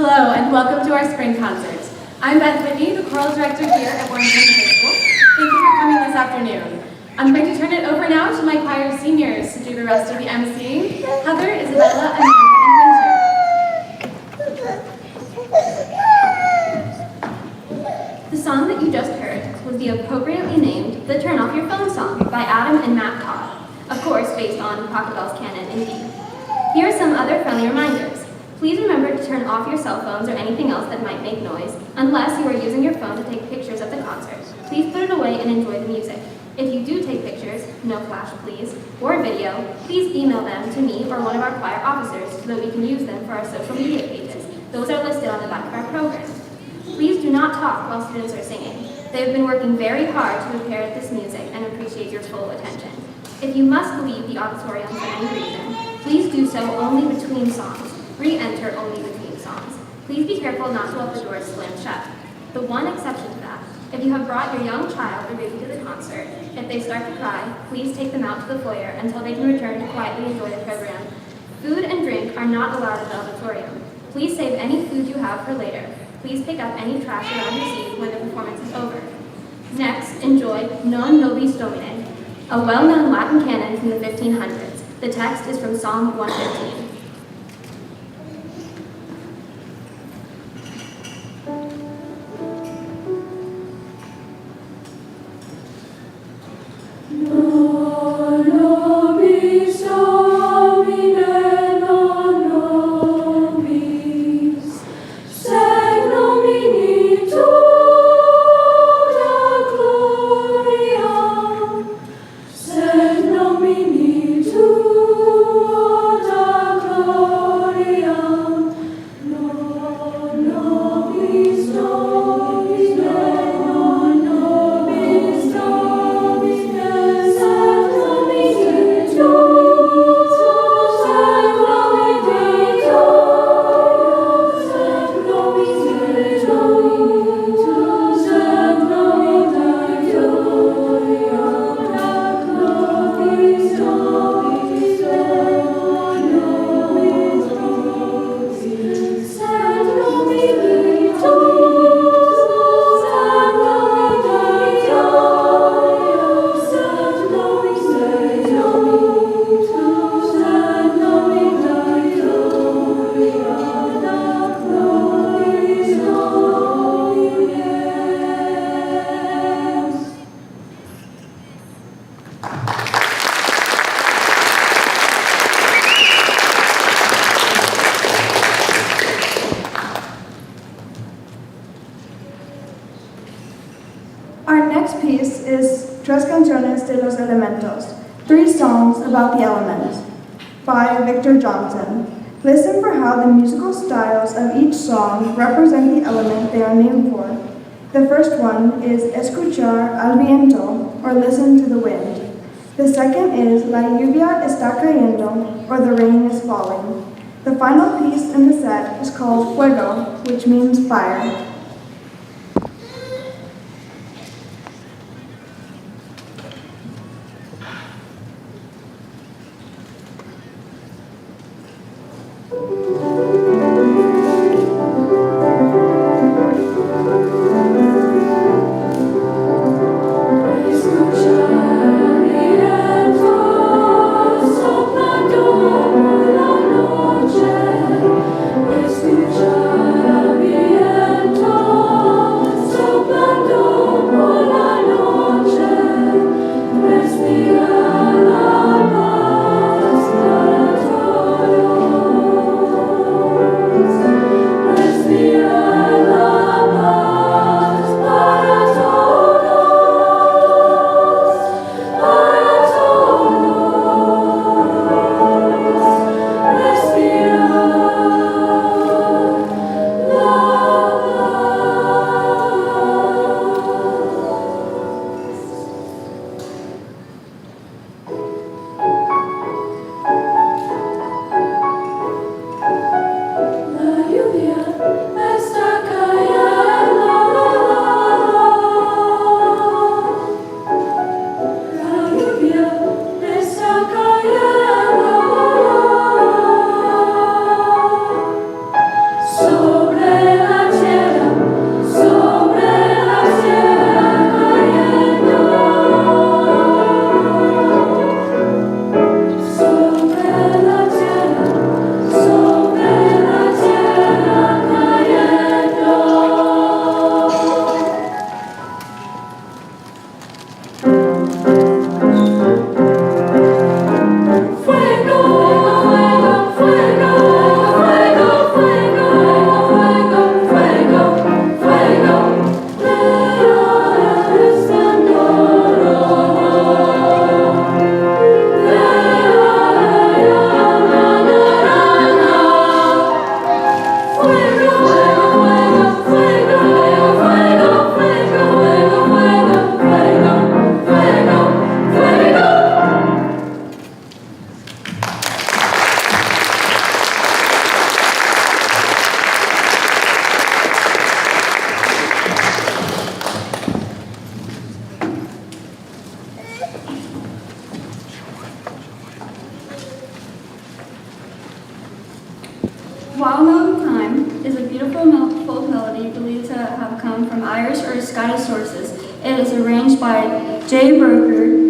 Hello, and welcome to our spring concert. I'm Beth Whitney, the choral director here at Warrington High School. Thank you for coming this afternoon. I'm going to turn it over now to my choir seniors to do the rest of the emceeing. Heather, Isabella, Amanda, and Winter. The song that you just heard was the appropriately named The Turn Off Your Phone song by Adam and Matt Todd, of course based on Pachelbel's canon in D. Here are some other friendly reminders. Please remember to turn off your cell phones or anything else that might make noise, unless you are using your phone to take pictures of the concert. Please put it away and enjoy the music. If you do take pictures, no flash please, or video, please email them to me or one of our choir officers so that we can use them for our social media pages. Those are listed on the back of our program. Please do not talk while students are singing. They have been working very hard to prepare this music and appreciate your full attention. If you must leave the auditorium for any reason, please do so only between songs. Re-enter only between songs. Please be careful not to let the doors slam shut. The one exception to that, if you have brought your young child or baby to the concert, if they start to cry, please take them out to the foyer until they can return to quietly enjoy the program. Food and drink are not allowed in the auditorium. Please save any food you have for later. Please pick up any trash around your seat when the performance is over. Next, enjoy Non Nobis Domine, a well-known Latin canon from the 1500s. The text is from Psalm 115. De los Elementos, 3 songs about the elements, by Victor Johnson. Listen for how the musical styles of each song represent the element they are named for. The first one is Escuchar al viento, or listen to the wind. The second is La lluvia está cayendo, or the rain is falling. The final piece in the set is called Fuego, which means fire. Escuchar al viento. Ireland from Irish or Scottish sources. It is arranged by J. Broker.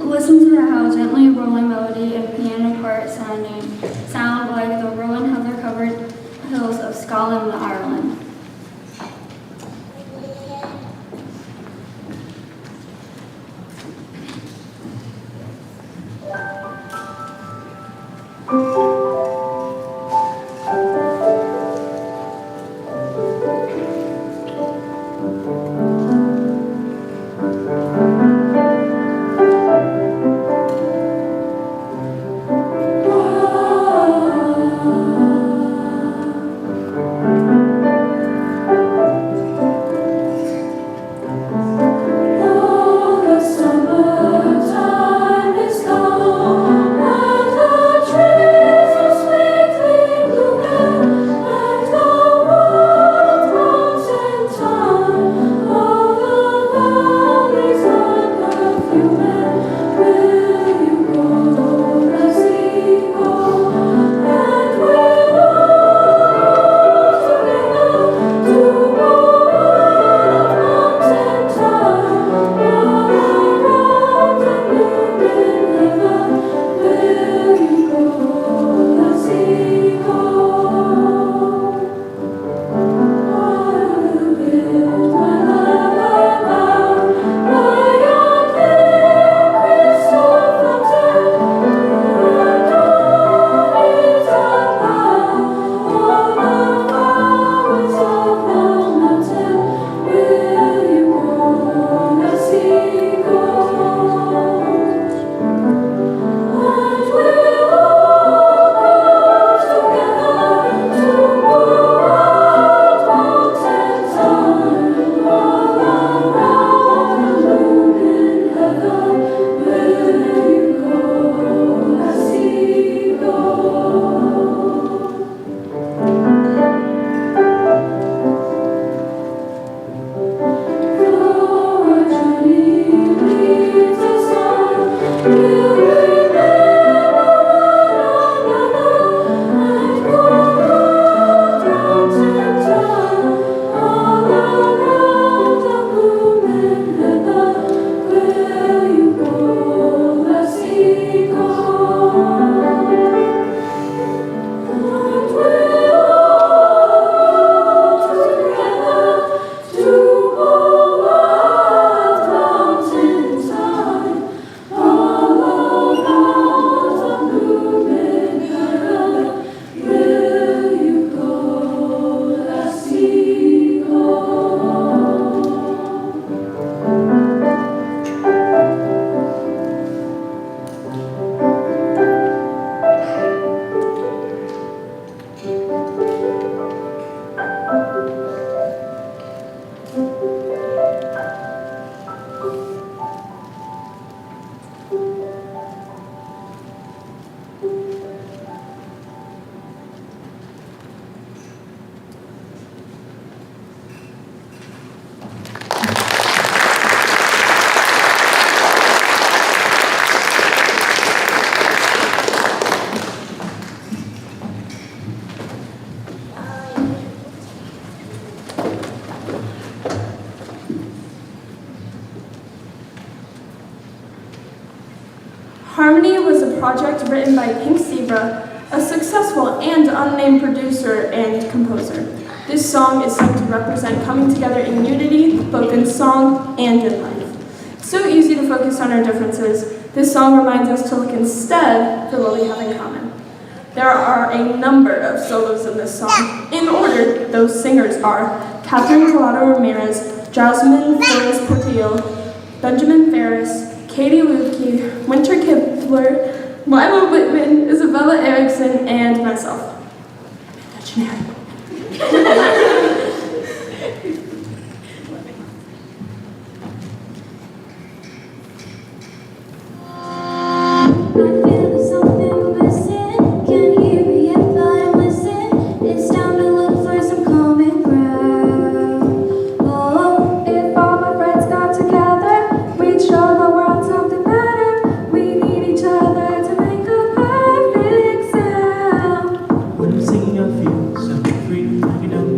Listen to how gently rolling melody and piano part sound like the rolling heather-covered hills of Scotland and Ireland. Harmony was a project written by Pink Zebra, a successful and unnamed producer and composer. This song is sung to represent coming together in unity, both in song and in life. It's so easy to focus on our differences. This song reminds us to look instead for what we have in common. There are a number of solos in this song. In order, those singers are Catherine Collado Ramirez, Jasmine Flores Portillo, Benjamin Ferris, Katie Lukey, Winter Kibler, Lila Whitman, Isabella Erickson, and myself. When I'm singing, I feel so free. I don't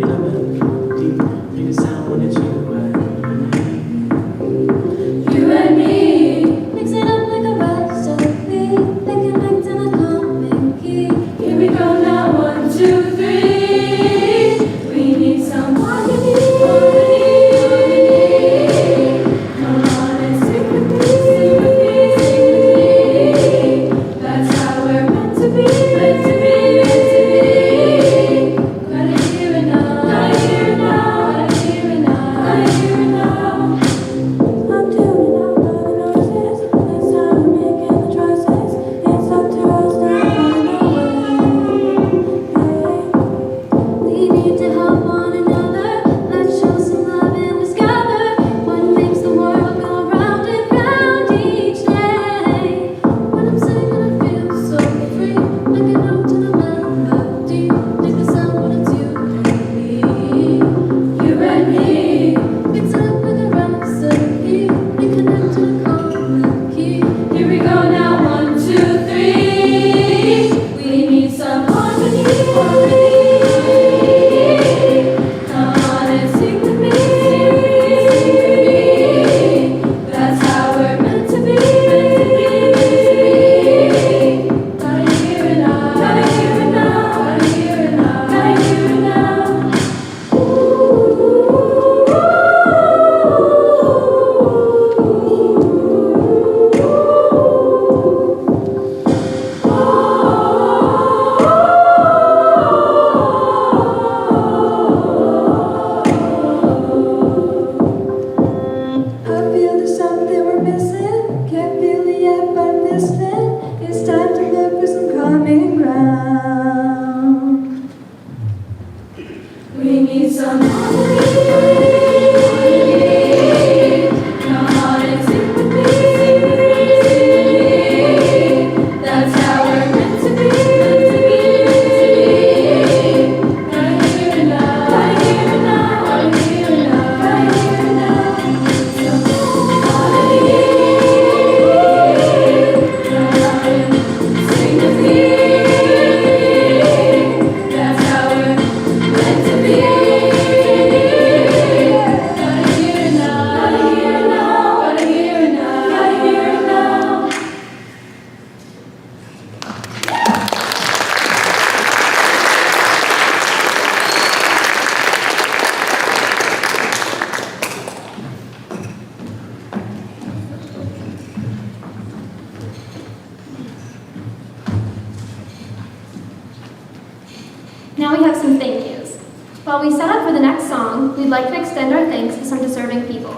While we set up for the next song, we'd like to extend our thanks to some deserving people.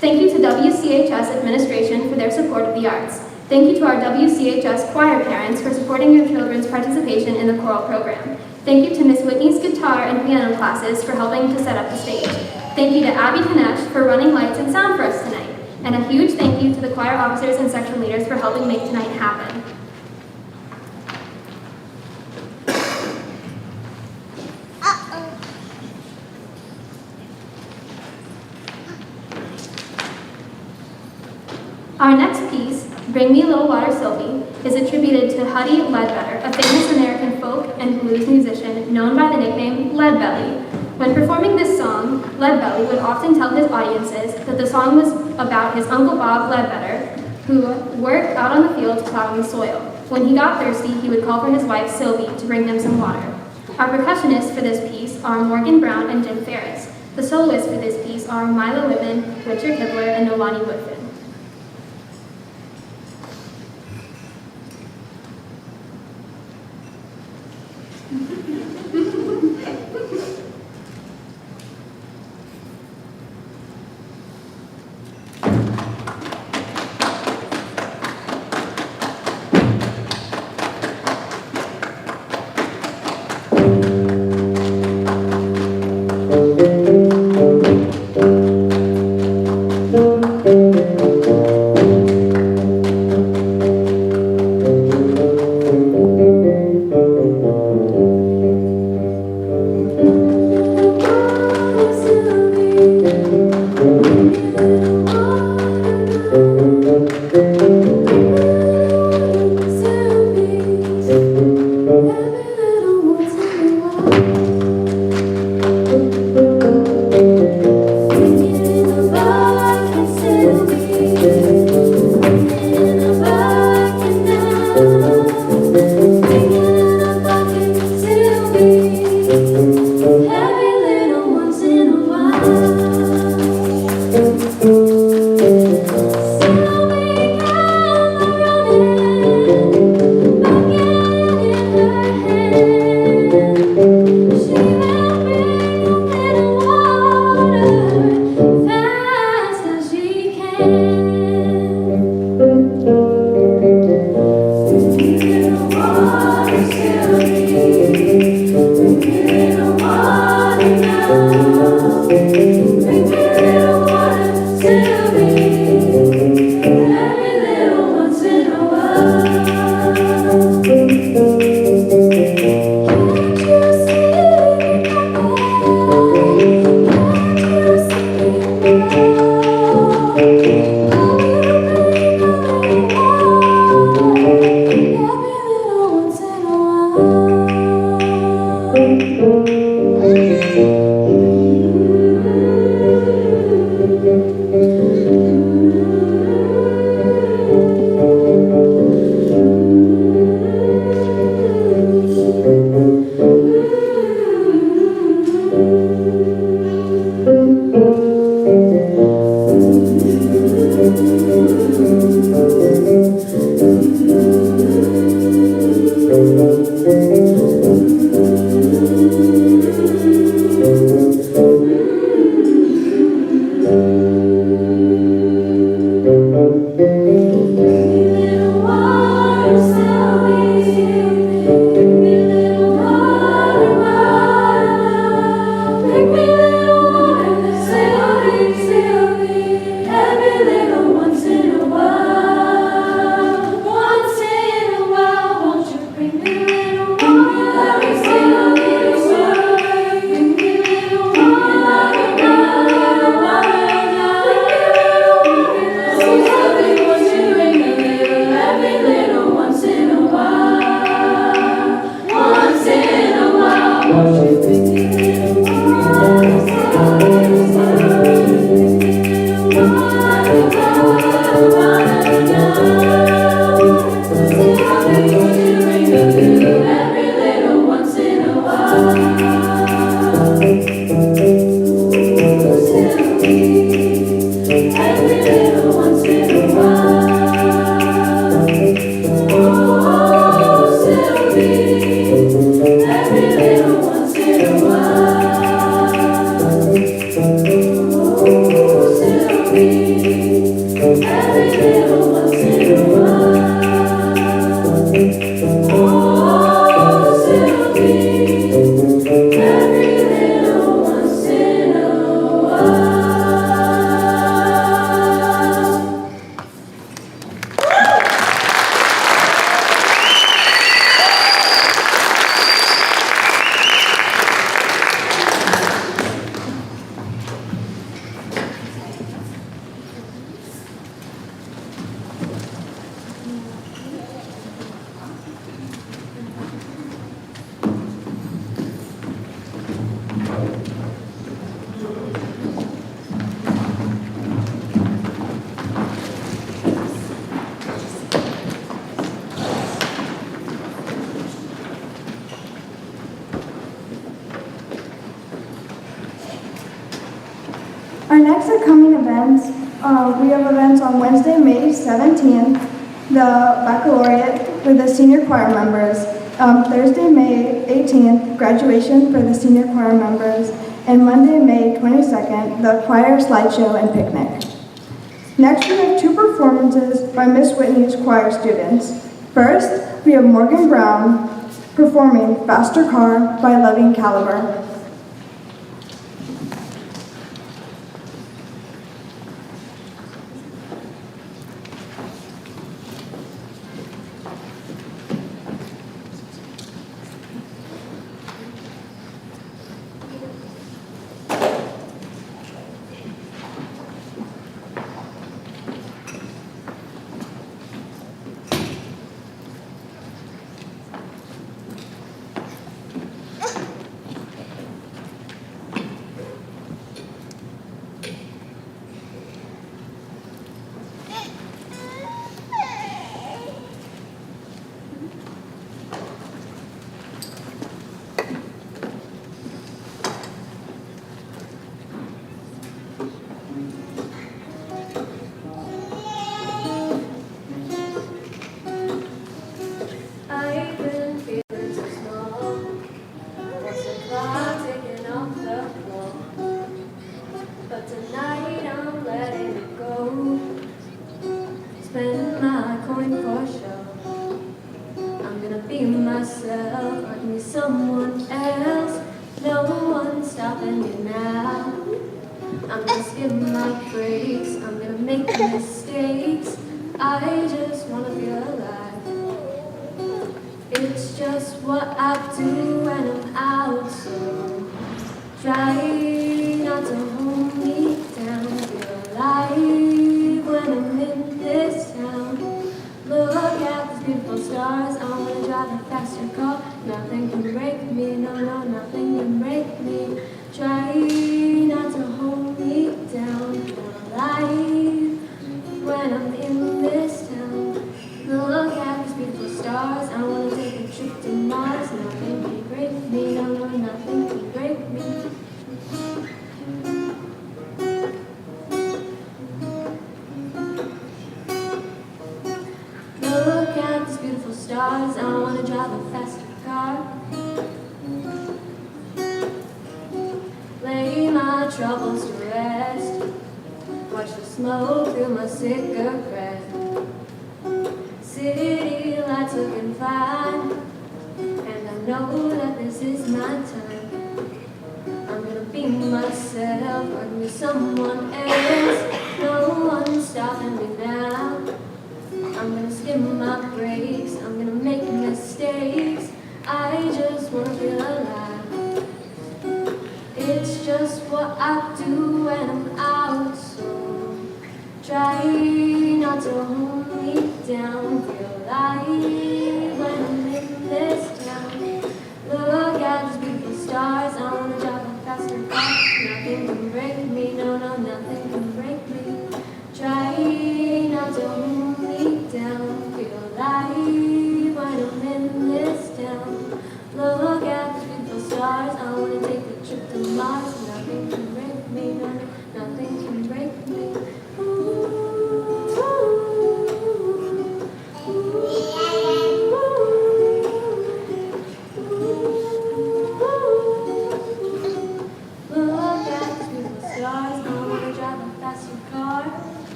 Thank you to WCHS administration for their support of the arts. Thank you to our WCHS choir parents for supporting your children's participation in the choral program. Thank you to Miss Whitney's guitar and piano classes for helping to set up the stage. Thank you to Abby Kanesh for running lights and sound for us tonight. And a huge thank you to the choir officers and section leaders for helping make tonight happen. Our next piece, Bring Me a Little Water, Sylvie, is attributed to Huddy Ledbetter, a famous American folk and blues musician known by the nickname Leadbelly. When performing this song, Leadbelly would often tell his audiences that the song was about his Uncle Bob Ledbetter, who worked out on the fields plowing the soil. When he got thirsty, he would call for his wife Sylvie to bring him some water. Our percussionists for this piece are Morgan Brown and Jim Ferris. The soloists for this piece are Milo Whitman, Richard Kibler, and Nolani Woodfin. Our next upcoming events, we have events on Wednesday, May 17th, the baccalaureate with the senior choir members. Thursday, May 18th, graduation for the senior choir members. And Monday, May 22nd, the choir slideshow and picnic. Next, we have 2 performances by Miss Whitney's choir students. First, we have Morgan Brown performing Faster Car by Loving Caliber.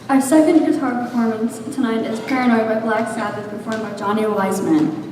Our second guitar performance tonight is Paranoid by Black Sabbath, performed by Johnny Wiseman.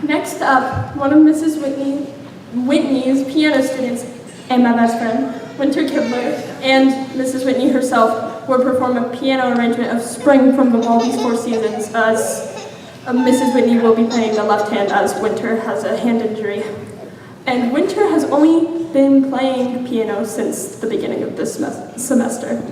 Next up, one of Mrs. Whitney's piano students and my best friend, Winter Kibler, and Mrs. Whitney herself will perform a piano arrangement of Spring from Vivaldi's Four Seasons, as Mrs. Whitney will be playing the left hand as Winter has a hand injury. And Winter has only been playing piano since the beginning of this semester.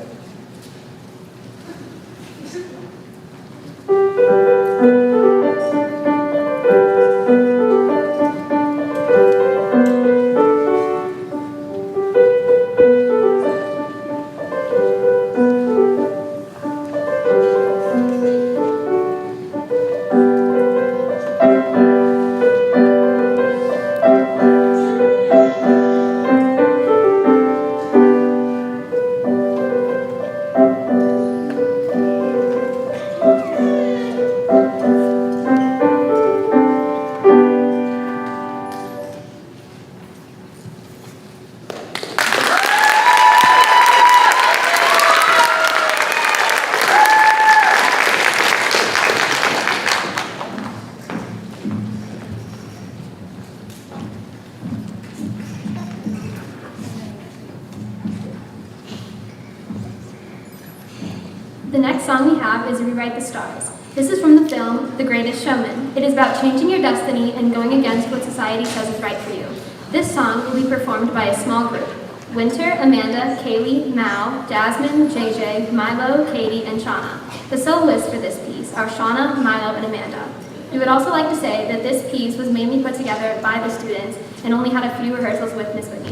The next song we have is Rewrite the Stars. This is from the film The Greatest Showman. It is about changing your destiny and going against what society says is right for you. This song will be performed by a small group: Winter, Amanda, Kaylee, Mao, Jasmine, JJ, Milo, Katie, and Shauna. The soloists for this piece are Shauna, Milo, and Amanda. We would also like to say that this piece was mainly put together by the students and only had a few rehearsals with Miss Whitney.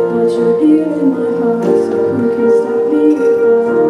But you're here in my heart, so who can stop me if I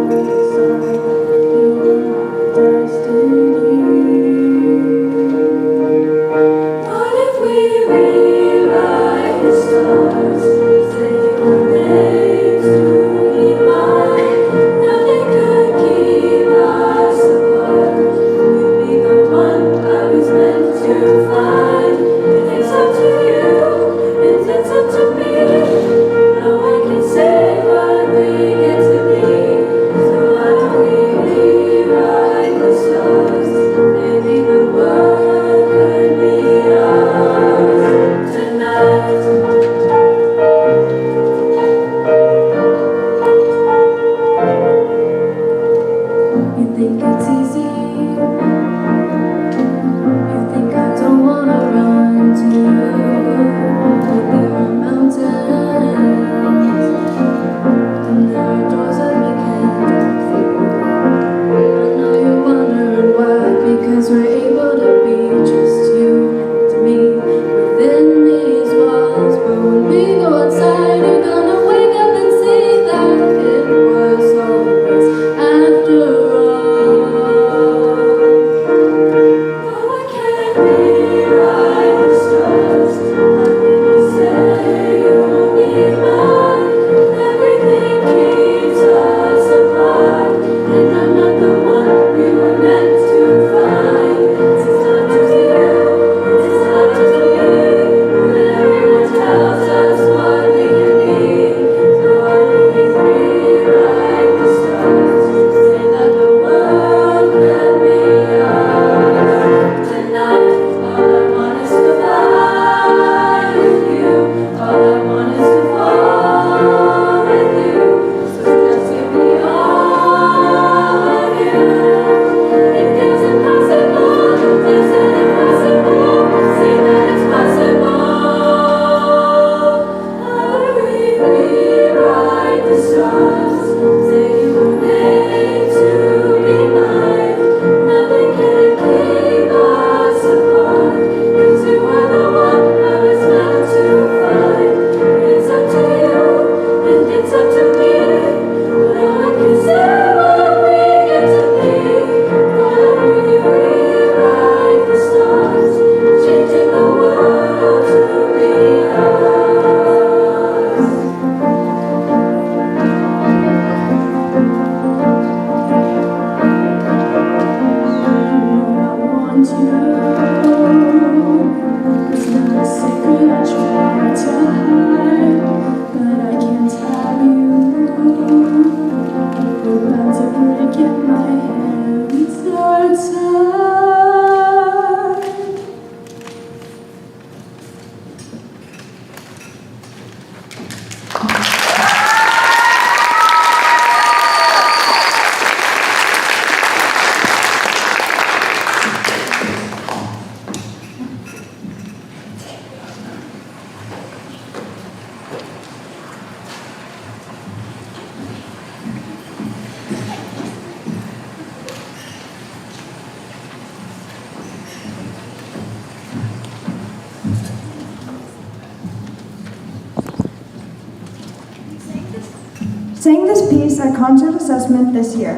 sang this piece at concert assessment this year.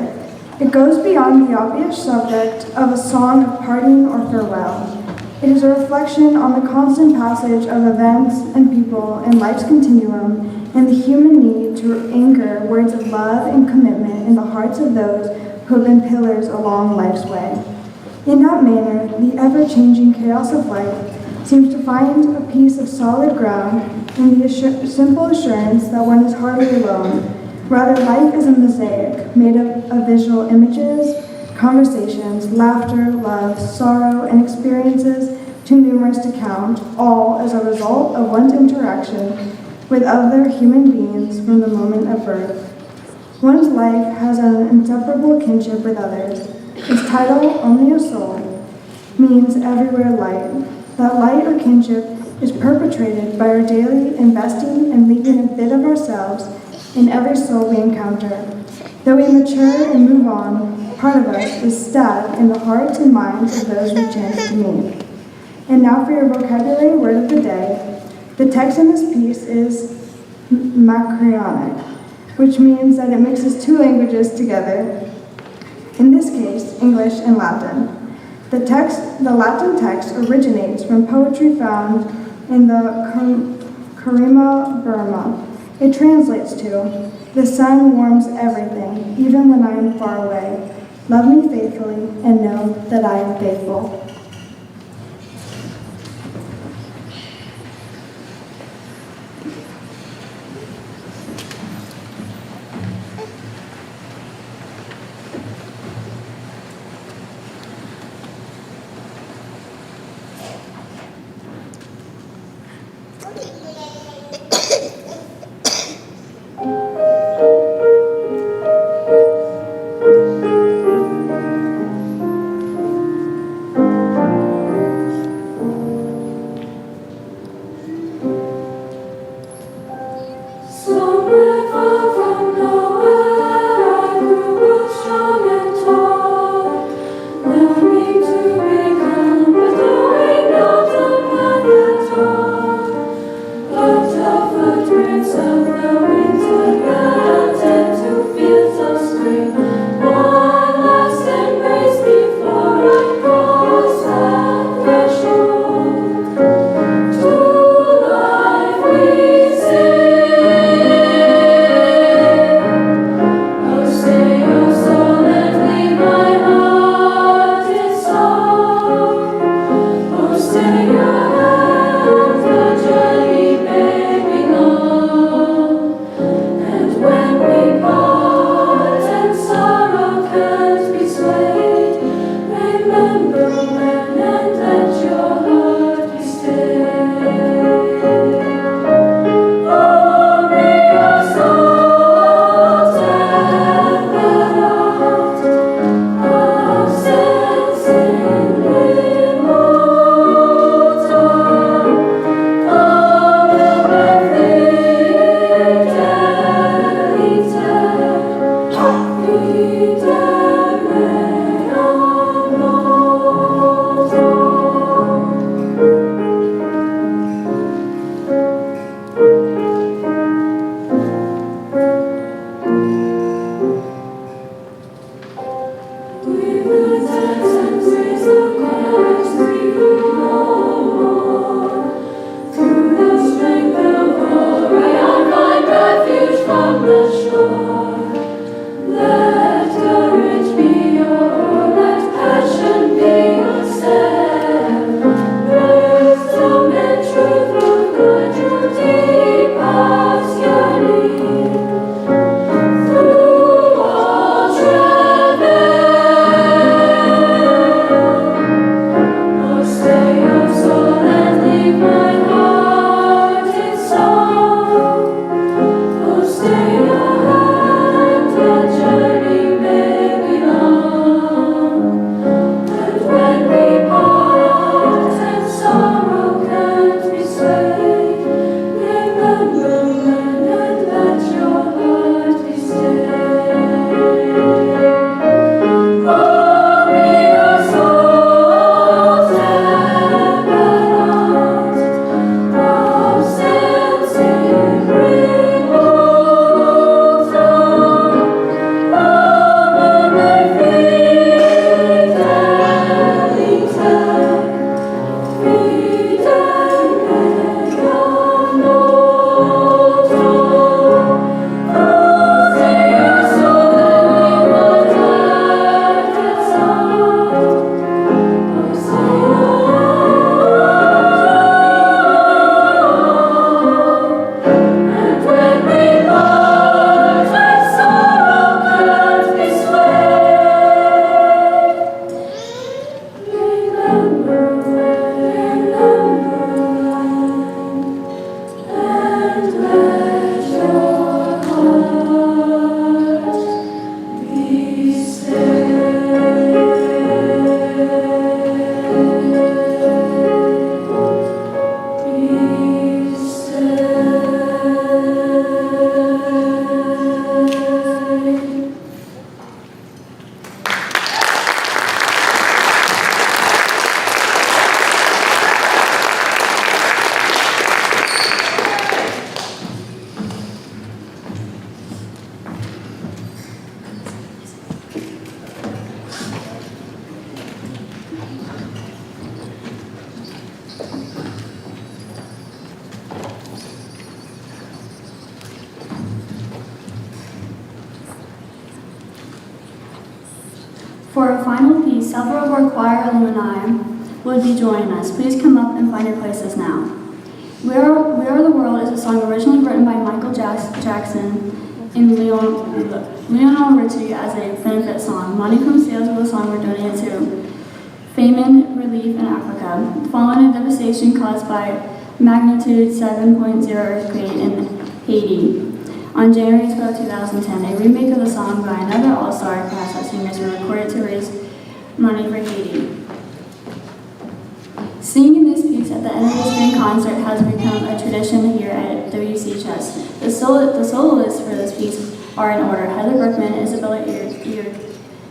It goes beyond the obvious subject of a song of parting or farewell. It is a reflection on the constant passage of events and people in life's continuum and the human need to anchor words of love and commitment in the hearts of those who have been pillars along life's way. In that manner, the ever-changing chaos of life seems to find a piece of solid ground in the simple assurance that one is hardly alone. Rather, life is a mosaic made up of visual images, conversations, laughter, love, sorrow, and experiences too numerous to count, all as a result of one's interaction with other human beings from the moment of birth. One's life has an inseparable kinship with others. Its title, Only a Soul, means everywhere light. That light or kinship is perpetrated by our daily investing and leaving a bit of ourselves in every soul we encounter. Though we mature and move on, part of us is stabbed in the hearts and minds of those we chance to meet. And now for your vocabulary word of the day. The text in this piece is macrionic, which means that it mixes two languages together, in this case, English and Latin. The Latin text originates from poetry found in the Karima Burma. It translates to, "The sun warms everything, even when I am far away. Love me faithfully and know that I am faithful." For our final piece, several of our choir alumni will be joining us. Please come up and find your places now. We Are the World is a song originally written by Michael Jackson and Lionel Richie as a benefit song. Money from sales of the song were donated to famine relief in Africa. Following a devastation caused by magnitude 7.0 earthquake in Haiti on January 12, 2010, a remake of the song by another all-star cast of singers were recorded to raise money for Haiti. Singing this piece at the end of the spring concert has become a tradition here at WCHS. The soloists for this piece are in order: Heather Brookman, Isabella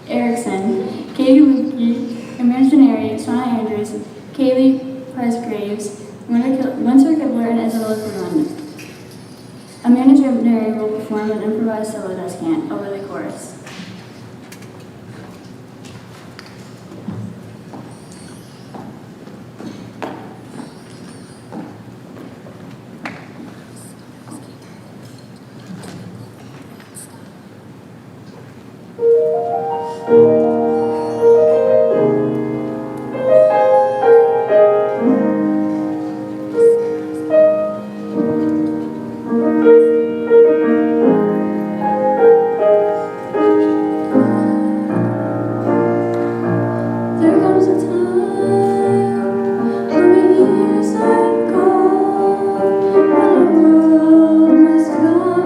Erickson, Katie Lukey, Imaginary, Shauna Andrews, Kaylee Price-Graves, Winter Kibler, and Isabella Cleveland. Amanda Mary will perform an improvised solo descant over the chorus.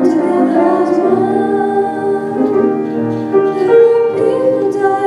Together as one. There are people dying.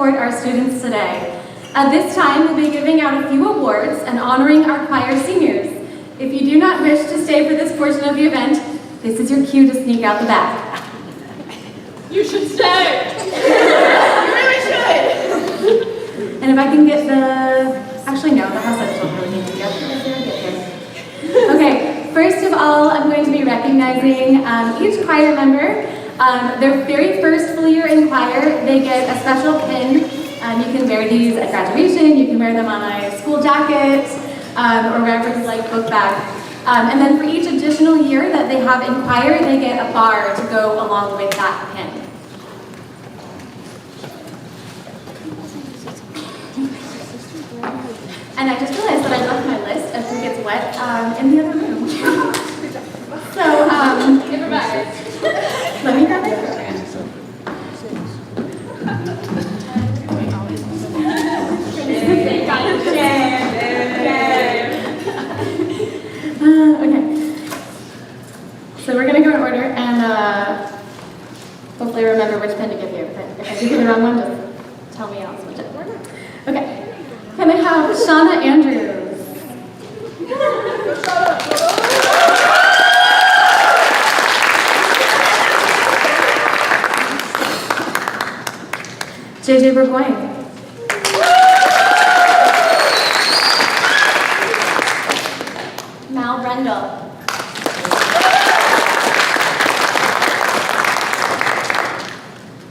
support our students today. At this time, we'll be giving out a few awards and honoring our choir seniors. If you do not wish to stay for this portion of the event, this is your cue to sneak out the back. You should stay. You really should. And if I can get actually no, the house I don't really need to get. Okay, first of all, I'm going to be recognizing each choir member. Their very first full year in choir, they get a special pin. You can wear these at graduation, you can wear them on a school jacket, or wherever you like, book bag. And then for each additional year that they have in choir, they get a bar to go along with that pin. And I just realized that I left my list of who gets what in the other room. So, Give her back. let me grab it. Okay. So we're going to go in order and hopefully remember which pen to give you. If I give you the wrong one, just tell me and I'll switch it. Okay. Can I have Shauna Andrews? JJ Burgoyne. Mal Brendel.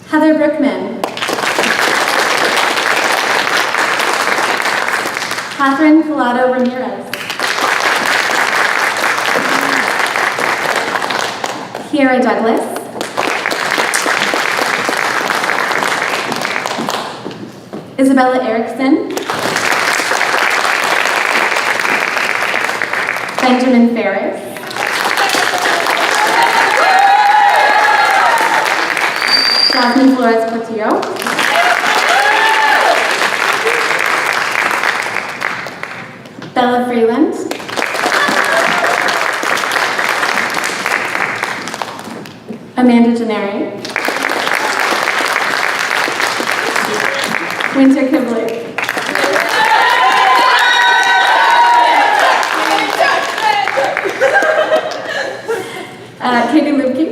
Heather Brookman. Catherine Collado Ramirez. Kiera Douglas. Isabella Erickson. Benjamin Ferris. Jasmine Flores Portillo. Bella Freeland. Amanda Gennari. Winter Kibler. Katie Lubke.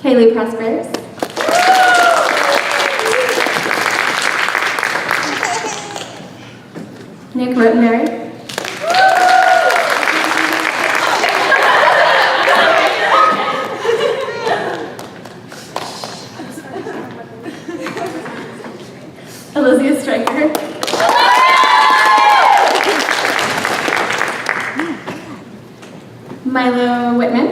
Kaylee Prospers. Nick Rottenberry. Elizabeth Stryker. Milo Whitman.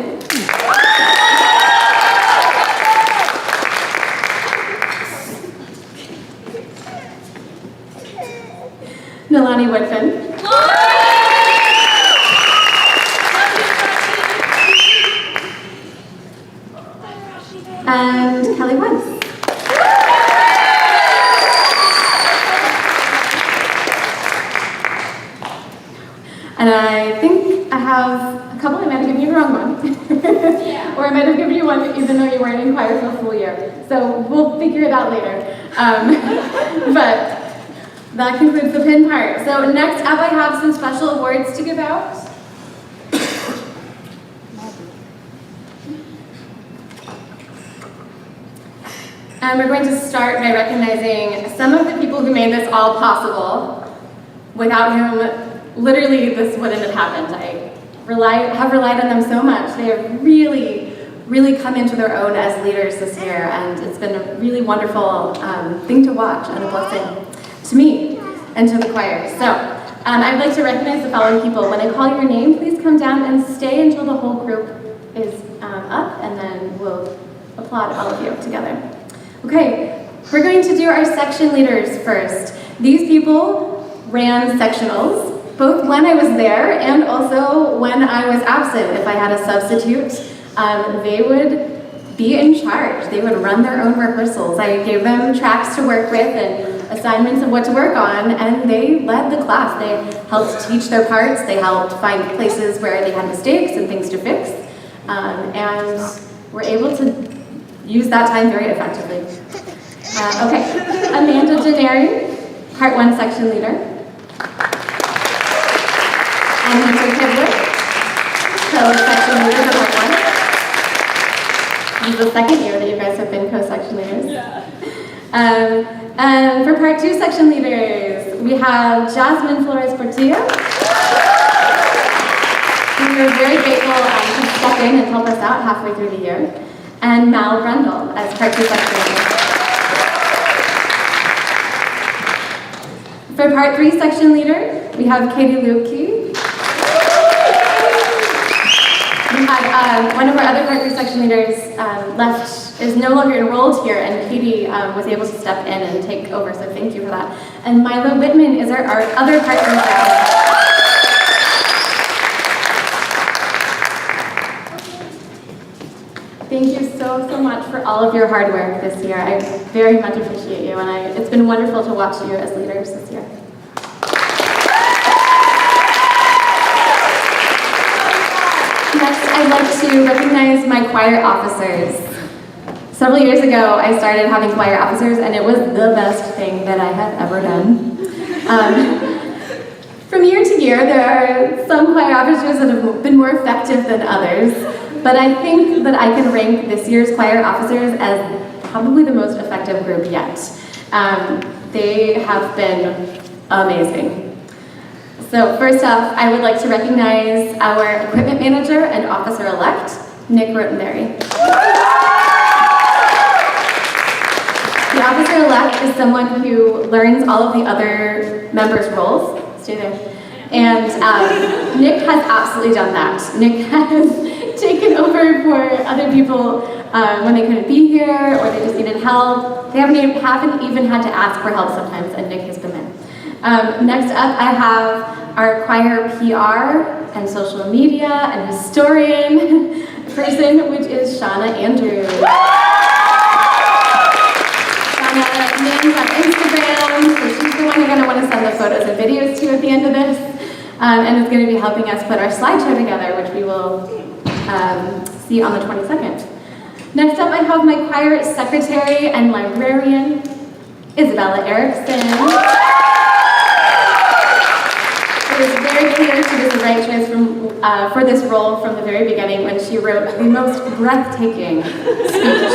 Nalani Woodfin. And Kelly Woods. And I think I have a couple. I might have given you the wrong one. Yeah. Or I might have given you one even though you weren't in choir for a full year. So we'll figure it out later. But that concludes the pin part. So next up I have some special awards to give out. And we're going to start by recognizing some of the people who made this all possible, without whom literally this wouldn't have happened. I have relied on them so much. They have really come into their own as leaders this year, and it's been a really wonderful thing to watch and a blessing to me and to the choir. So I'd like to recognize the following people. When I call your name, please come down and stay until the whole group is up, and then we'll applaud all of you together. Okay, we're going to do our section leaders first. These people ran sectionals, both when I was there and also when I was absent. If I had a substitute, they would be in charge. They would run their own rehearsals. I gave them tracks to work with and assignments of what to work on, and they led the class. They helped teach their parts. They helped find places where they had mistakes and things to fix. and we're able to use that time very effectively. Okay, Amanda Gennari, Part 1 section leader. And Hunter Kibler, co-section leader for Part 1. This is the second year that you guys have been co-section leaders. Yeah. And for Part 2 section leaders, we have Jasmine Flores Portillo. We are very grateful to step in and help us out halfway through the year. And Mal Brendel as Part 2 section leader. For Part 3 section leader, we have Katie Lupke. We had one of our other Part 3 section leaders is no longer enrolled here, and Katie was able to step in and take over, so thank you for that. And Milo Whitman is our other Part 3 section leader. Thank you so much for all of your hard work this year. I very much appreciate you, and it's been wonderful to watch you as leaders this year. Next, I'd like to recognize my choir officers. Several years ago, I started having choir officers, and it was the best thing that I have ever done. From year to year, there are some choir officers that have been more effective than others, but I think that I can rank this year's choir officers as probably the most effective group yet. They have been amazing. So first off, I would like to recognize our equipment manager and officer-elect, Nick Rotenberry. The officer-elect is someone who learns all of the other members' roles. Stay there. And Nick has absolutely done that. Nick has taken over for other people when they couldn't be here or they just needed help. They haven't even had to ask for help sometimes, and Nick has been there. Next up, I have our choir PR and social media and historian person, which is Shauna Andrews. Shauna names on Instagram, so she's the one you're going to want to send the photos and videos to at the end of this, and is going to be helping us put our slideshow together, which we will see on the 22nd. Next up, I have my choir secretary and librarian, Isabella Erickson. It was very clear she was the right choice for this role from the very beginning when she wrote the most breathtaking speech.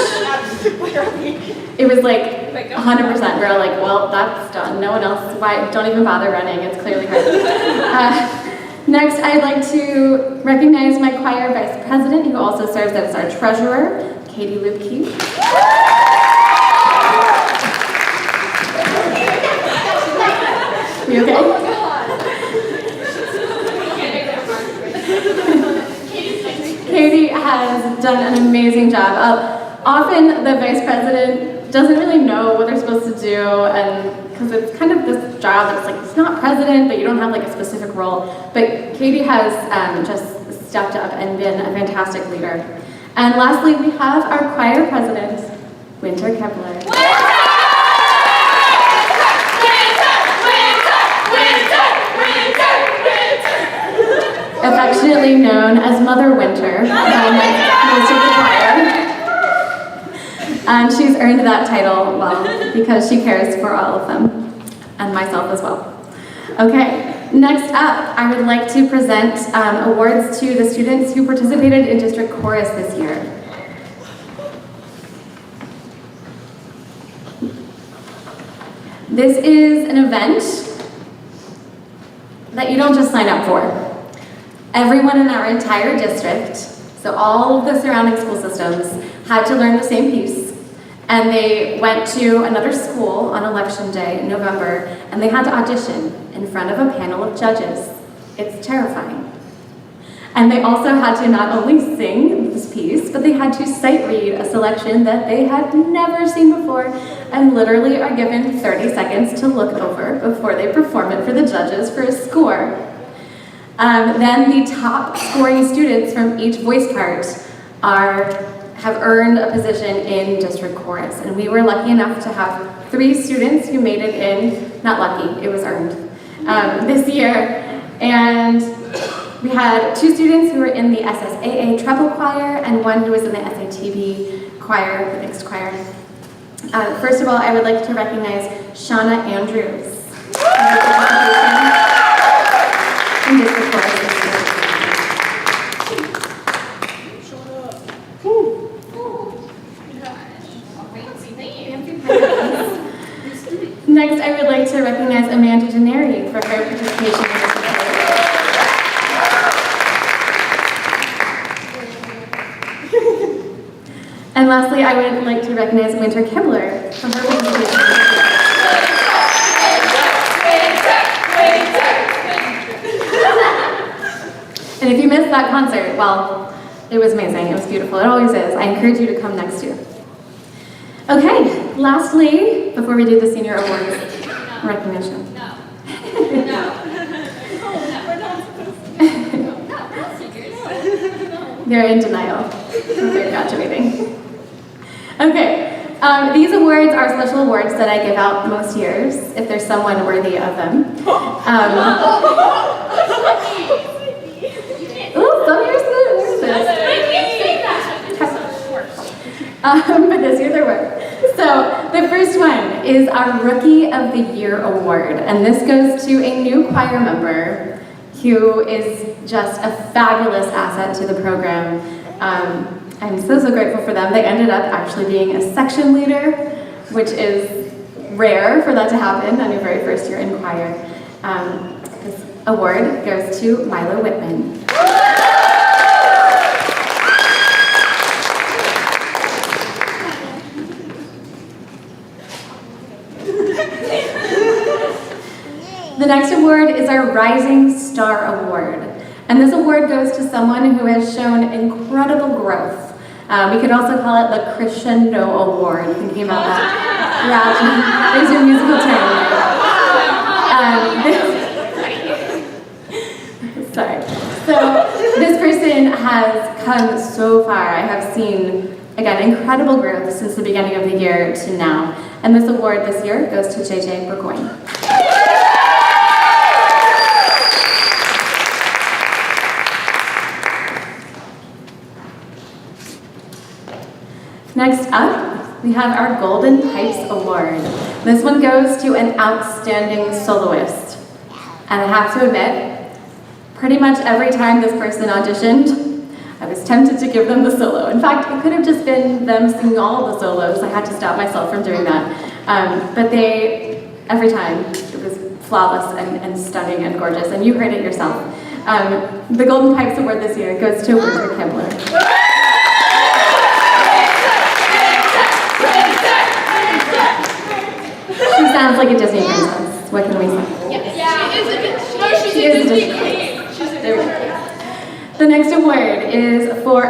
It was like 100%. We were like, well, that's done. No one else, don't even bother running. It's clearly her. Next, I'd like to recognize my choir vice president, who also serves as our treasurer, Katie Lupke. You okay? Katie has done an amazing job. Often the vice president doesn't really know what they're supposed to do, and because it's kind of this job that's like, it's not president, but you don't have like a specific role. But Katie has just stepped up and been a fantastic leader. And lastly, we have our choir president, Winter Kepler. Affectionately known as Mother Winter by most of the choir. And she's earned that title well because she cares for all of them, and myself as well. Okay, next up, I would like to present awards to the students who participated in District Chorus this year. This is an event that you don't just sign up for. Everyone in our entire district, so all of the surrounding school systems, had to learn the same piece, and they went to another school on election day in November, and they had to audition in front of a panel of judges. It's terrifying. And they also had to not only sing this piece, but they had to sight read a selection that they had never seen before, and literally are given 30 seconds to look over before they perform it for the judges for a score. Then the top scoring students from each voice part have earned a position in District Chorus. And we were lucky enough to have 3 students who made it in, not lucky, it was earned, this year. And We had 2 students who were in the SSAA treble choir and 1 who was in the SATB choir, the mixed choir. First of all, I would like to recognize Shauna Andrews. And district chorus this year. Next, I would like to recognize Amanda Gennari for her participation in this And lastly, I would like to recognize Winter Kibler for her participation. And if you missed that concert, well, it was amazing. It was beautiful. It always is. I encourage you to come next year. Okay, lastly, before we do the senior awards recognition. They're in denial. They're graduating. Okay, these awards are special awards that I give out most years, if there's someone worthy of them. Some years there's but this year there were. So the first one is our Rookie of the Year Award, and this goes to a new choir member who is just a fabulous asset to the program. I'm so grateful for them. They ended up actually being a section leader, which is rare for that to happen on your very first year in choir. This award goes to Milo Whitman. The next award is our Rising Star Award. And this award goes to someone who has shown incredible growth. We could also call it the Crescendo Award, thinking about that. Yeah, there's your musical term. Sorry. So this person has come so far. I have seen, again, incredible growth since the beginning of the year to now. And this award this year goes to JJ Burgoyne. Next up, we have our Golden Pipes Award. This one goes to an outstanding soloist. And I have to admit, pretty much every time this person auditioned, I was tempted to give them the solo. In fact, it could have just been them singing all of the solos. I had to stop myself from doing that. But they, every time, it was flawless and stunning and gorgeous, and you heard it yourself. The Golden Pipes Award this year goes to Winter Kibler. She sounds like a Disney princess. What can we say? She is a Disney princess. There we go. The next award is for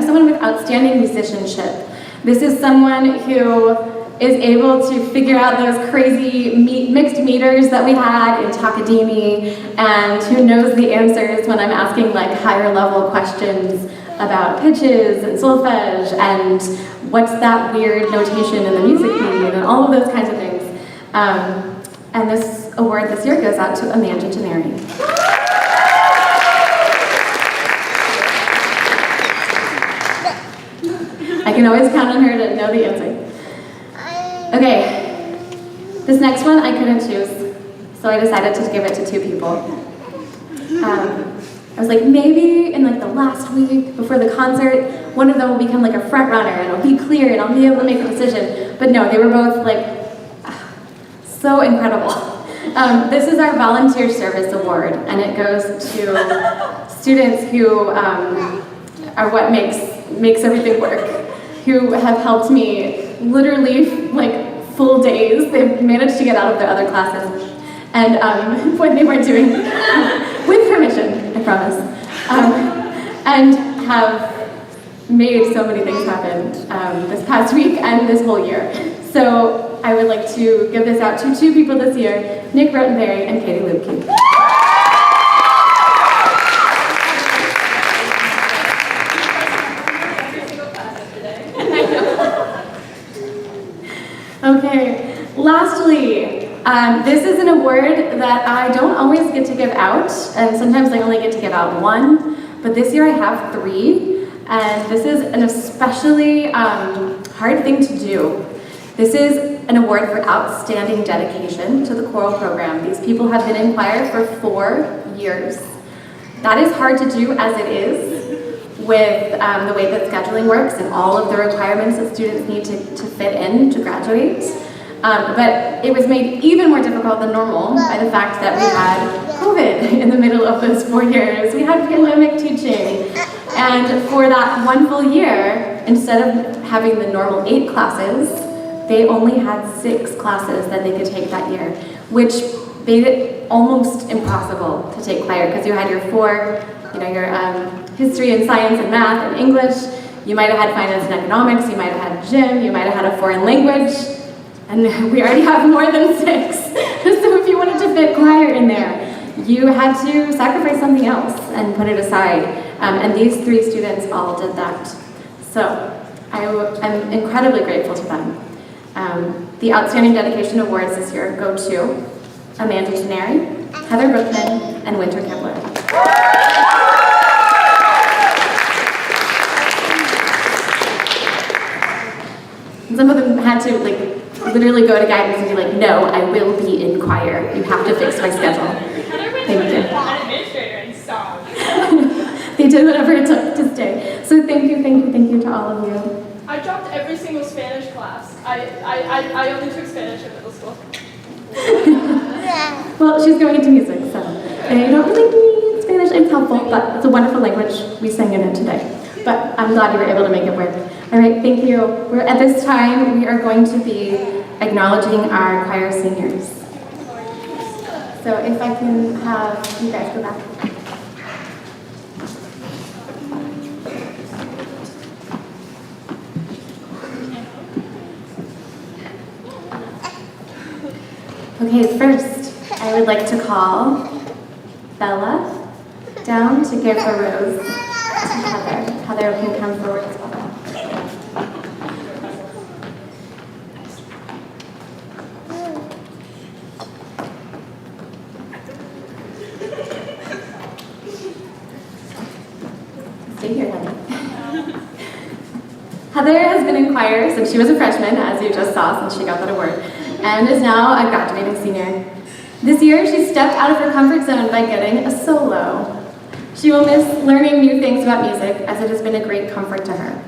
someone with outstanding musicianship. This is someone who is able to figure out those crazy mixed meters that we had in Takadimi, and who knows the answers when I'm asking like higher level questions about pitches and solfege and what's that weird notation in the music mean and all of those kinds of things. And this award this year goes out to Amanda Gennari. I can always count on her to know the answer. Okay, this next one I couldn't choose, so I decided to give it to 2 people. I was like, maybe in like the last week before the concert, one of them will become like a front runner and it'll be clear and I'll be able to make a decision. But no, they were both like so incredible. This is our Volunteer Service Award, and it goes to students who are what makes everything work, who have helped me literally like full days. They've managed to get out of their other classes. And when they weren't doing, with permission, I promise, and have made so many things happen this past week and this whole year. So I would like to give this out to 2 people this year, Nick Rottenberry and Katie Lubke. Okay, lastly, This is an award that I don't always get to give out, and sometimes I only get to give out one, but this year I have 3, and this is an especially hard thing to do. This is an award for outstanding dedication to the choral program. These people have been in choir for 4 years. That is hard to do as it is, with the way that scheduling works and all of the requirements that students need to fit in to graduate. But it was made even more difficult than normal by the fact that we had COVID in the middle of those 4 years. We had pandemic teaching. And for that 1 full year, instead of having the normal 8 classes, they only had 6 classes that they could take that year, which made it almost impossible to take choir because you had your 4, your history and science and math and English. You might have had finance and economics, you might have had gym, you might have had a foreign language, and we already have more than 6. So if you wanted to fit choir in there, you had to sacrifice something else and put it aside. And these 3 students all did that. So I'm incredibly grateful to them. The Outstanding Dedication Awards this year go to Amanda Gennari, Heather Brookman, and Winter Kibler. Some of them had to literally go to guidance and be like, no, I will be in choir. You have to fix my schedule. Thank you. An administrator in song. They did whatever it took to stay. So thank you to all of you. I dropped every single Spanish class. I only took Spanish in middle school. Well, she's going into music, so you don't really need Spanish. It's helpful, but it's a wonderful language. We sang in it today. But I'm glad you were able to make it work. All right, thank you. At this time, we are going to be acknowledging our choir seniors. So if I can have you guys go back. Okay, first, I would like to call Bella down to give a rose to Heather. Heather can come forward as well. Stay here, Heather. Heather has been in choir since she was a freshman, as you just saw, since she got that award, and is now a graduating senior. This year, she stepped out of her comfort zone by getting a solo. She will miss learning new things about music, as it has been a great comfort to her.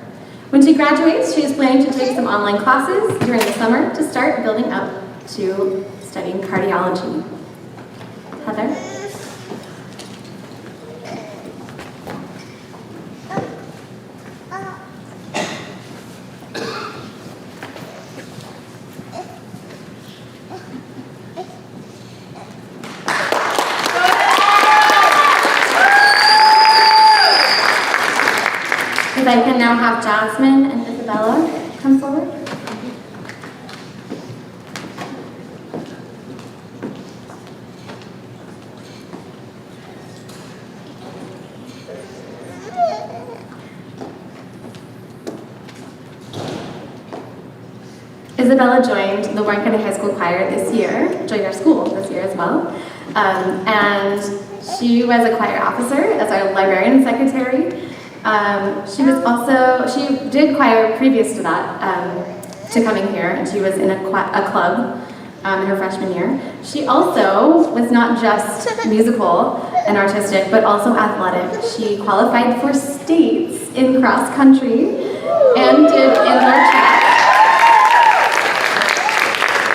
When she graduates, she is planning to take some online classes during the summer to start building up to studying cardiology. Heather? If I can now have Jasmine and Isabella come forward. Isabella joined the Warren County High School Choir this year, joined our school this year as well. And she was a choir officer as our librarian and secretary. She did choir previous to that, to coming here, and she was in a club in her freshman year. She also was not just musical and artistic, but also athletic. She qualified for states in cross country and did indoor track.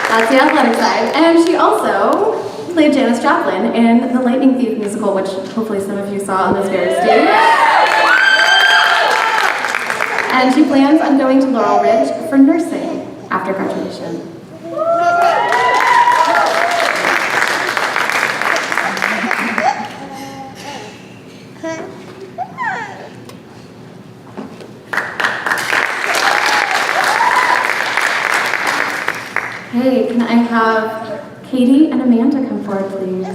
That's the athletic side. And she also played Janis Joplin in the Lightning Thief musical, which hopefully some of you saw on this very stage. And she plans on going to Laurel Ridge for nursing after graduation. Hey, can I have Katie and Amanda come forward, please?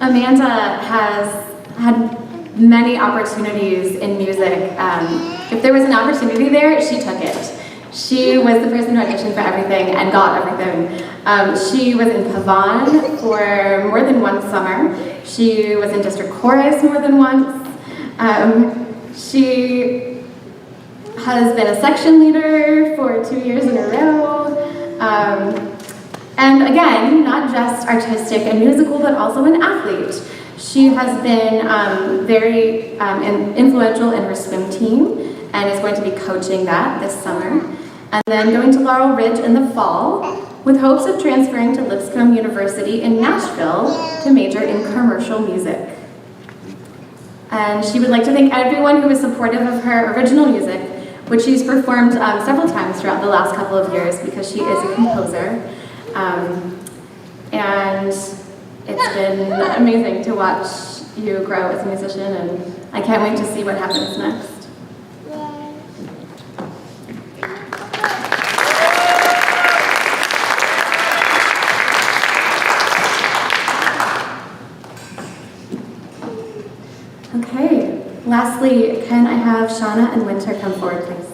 Amanda has had many opportunities in music. If there was an opportunity there, she took it. She was the person who auditioned for everything and got everything. She was in Pavane for more than one summer. She was in district chorus more than once. She has been a section leader for 2 years in a row. And again, not just artistic and musical, but also an athlete. She has been very influential in her swim team and is going to be coaching that this summer. And then going to Laurel Ridge in the fall with hopes of transferring to Lipscomb University in Nashville to major in commercial music. And she would like to thank everyone who was supportive of her original music, which she's performed several times throughout the last couple of years because she is a composer. And it's been amazing to watch you grow as a musician, and I can't wait to see what happens next. Okay, lastly, can I have Shauna and Winter come forward, please?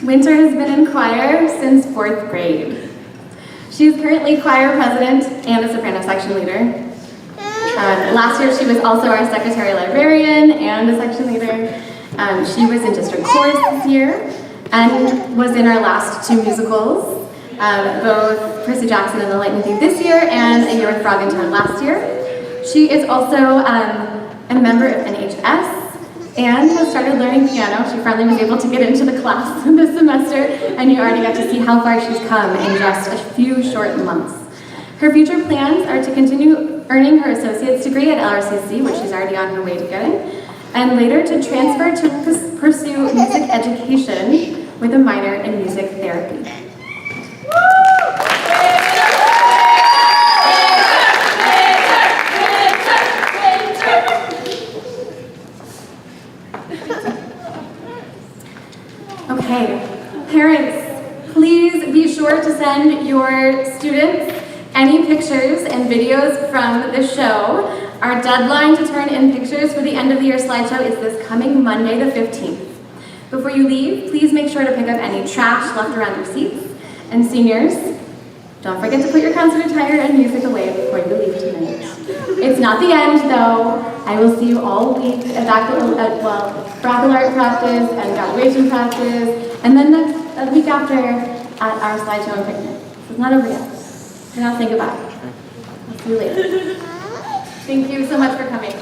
Winter has been in choir since 4th grade. She is currently choir president and a soprano section leader. Last year she was also our secretary librarian and a section leader. She was in district chorus this year and was in our last 2 musicals, both Percy Jackson and the Lightning Thief this year and A Year with Frog and Toad last year. She is also a member of NHS and has started learning piano. She finally was able to get into the class this semester, and you already got to see how far she's come in just a few short months. Her future plans are to continue earning her associate's degree at LRCC, which she's already on her way to getting, and later to transfer to pursue music education with a minor in music therapy. Okay, parents, please be sure to send your students any pictures and videos from the show. Our deadline to turn in pictures for the end of the year slideshow is this coming Monday the 15th. Before you leave, please make sure to pick up any trash left around your seats. And seniors, don't forget to put your concert attire and music away before you leave tonight. It's not the end though. I will see you all week at baccalaureate practice and graduation practice, and then the week after at our slideshow and picnic. So it's not over yet. And I'll say goodbye. I'll see you later. Thank you so much for coming.